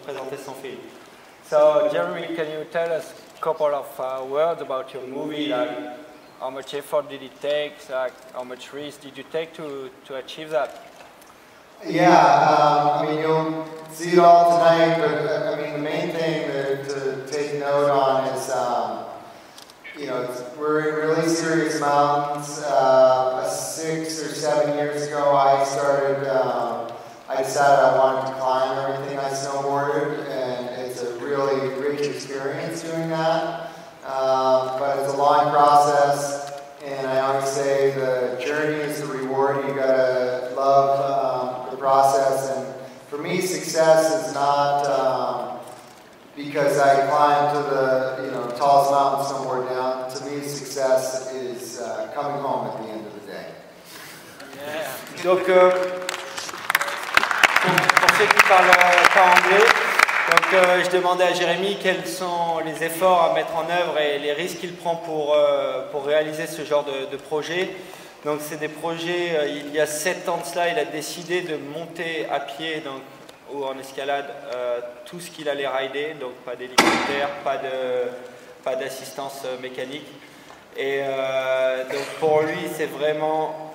présenter son film. So, Jeremy, can you tell us a couple of words about your movie? Like, how much effort did it take? Like, how much risk did you take to achieve that? Yeah, I mean, you'll see it all tonight, but I mean, the main thing to take note on is, you know, we're in really serious mountains. 6 or 7 years ago, I decided I wanted to climb everything I snowboarded, and it's a really rich experience doing that. But it's a long process, and I always say the journey is the reward. You gotta love the process, and for me, success is not because I climbed to the tallest mountain somewhere down. To me, success is coming home at the end of the day. Yeah. Donc, pour ceux qui parlent pas anglais, donc je demandais à Jérémy quels sont les efforts à mettre en œuvre et les risques qu'il prend pour réaliser ce genre de projet. Donc c'est des projets, il y a 7 ans de cela, il a décidé de monter à pied ou en escalade tout ce qu'il allait rider, donc pas d'hélicoptère, pas d'assistance mécanique. Et donc pour lui, c'est vraiment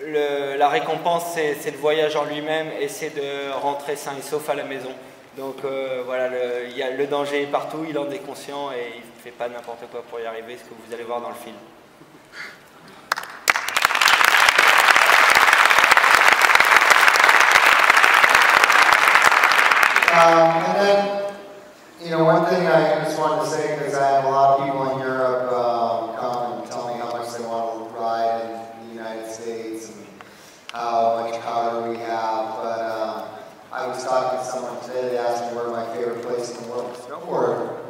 la récompense, c'est le voyage en lui-même et c'est de rentrer sain et sauf à la maison. Donc voilà, le danger est partout, il en est conscient et il ne fait pas n'importe quoi pour y arriver, ce que vous allez voir dans le film. And then, you know, one thing I just wanted to say, because I have a lot of people in Europe come and tell me how much they want to ride in the United States and how much powder we have, but I was talking to someone today, they asked me where my favorite place in the world to snowboard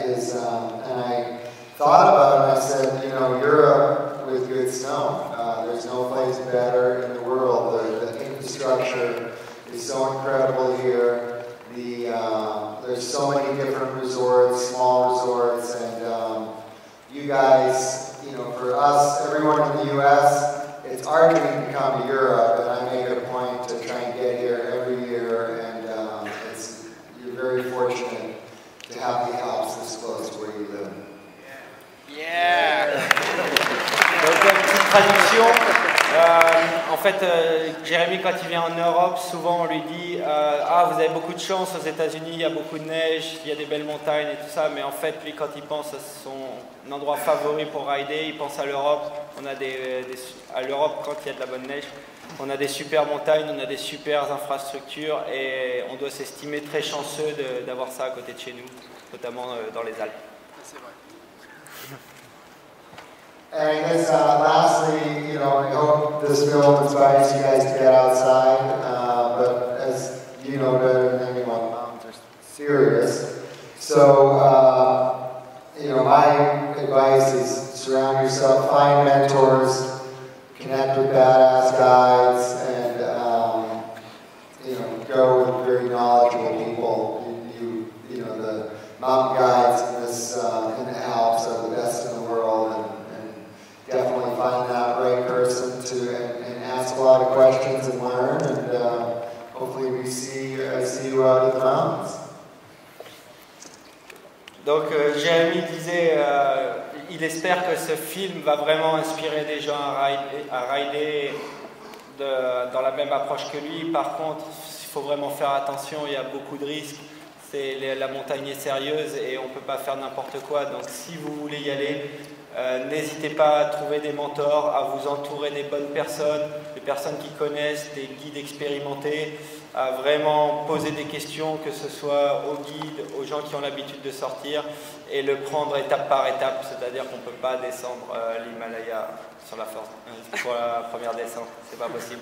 is, and I thought about it and I said, you know, Europe with good snow. There's no place better in the world. The infrastructure is so incredible here. There's so many different resorts, small resorts, and you guys, you know, for us, everyone in the U.S., it's our dream to come to Europe, and I make it a point to try and get here every year, and you're very fortunate to have the Alps this close to where you live. Yeah! Donc, petite traduction. En fait, Jérémy, quand il vient en Europe, souvent on lui dit ah, vous avez beaucoup de chance aux États-Unis, il y a beaucoup de neige, il y a des belles montagnes et tout ça, mais en fait, lui, quand il pense à son endroit favori pour rider, il pense à l'Europe. On a à l'Europe, quand il y a de la bonne neige, on a des super montagnes, on a des super infrastructures et on doit s'estimer très chanceux d'avoir ça à côté de chez nous, notamment dans les Alpes. C'est vrai. And I guess lastly, you know, I hope this film inspires you guys to get outside, but as you know better than anyone, mountains are serious. So, you know, my advice is surround yourself, find mentors, connect with badass guides, and, you know, go with very knowledgeable people. You know, the mountain guides in the Alps are the best in the world, and definitely find that right person and ask a lot of questions and learn, and hopefully I see you out in the mountains. Donc Jérémy disait, il espère que ce film va vraiment inspirer des gens à rider dans la même approche que lui. Par contre, il faut vraiment faire attention, il y a beaucoup de risques. La montagne est sérieuse et on ne peut pas faire n'importe quoi. Donc si vous voulez y aller, n'hésitez pas à trouver des mentors, à vous entourer des bonnes personnes, des personnes qui connaissent, des guides expérimentés, à vraiment poser des questions, que ce soit aux guides, aux gens qui ont l'habitude de sortir, et le prendre étape par étape, c'est-à-dire qu'on ne peut pas descendre l'Himalaya sur la force pour la première descente, c'est pas possible.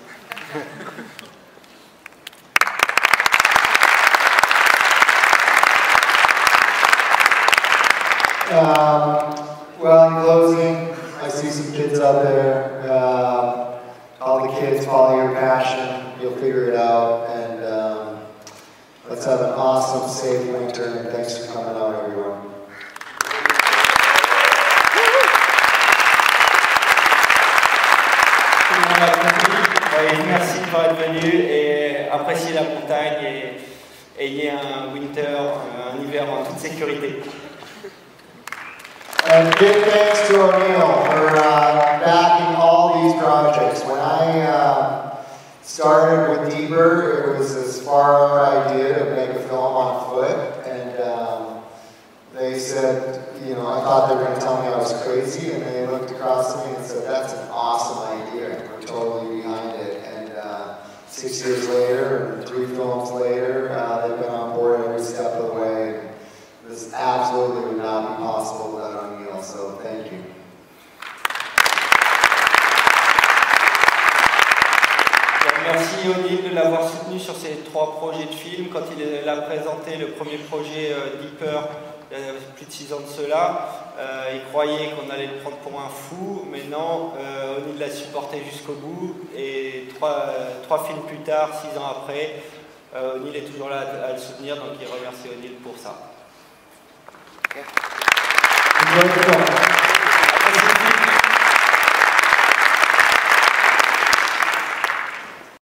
Well, in closing, I see some kids out there. All the kids, follow your passion. You'll figure it out. And let's have an awesome, safe winter. And thanks for coming out, everyone. Merci de être venu et apprécier la montagne ayez un winter, un hiver en toute sécurité. And big thanks to O'Neill for backing all these projects. When I started with Deeper, it was this far-out idea to make a film on foot, and they said, you know, I thought they were going to tell me I was crazy, and they looked across at me and said, that's an awesome idea, we're totally behind it. And 6 years later, and 3 films later, they've been on board every step of the way. This absolutely would not be possible without O'Neill, so thank you. Merci O'Neill de l'avoir soutenu sur ces 3 projets de films. Quand il a présenté le premier projet Deeper, il y a plus de 6 ans de cela, il croyait qu'on allait le prendre pour un fou, mais non, O'Neill l'a supporté jusqu'au bout, et 3 films plus tard, 6 ans après, O'Neill est toujours là à le soutenir, donc il remercie O'Neill pour ça. Great film.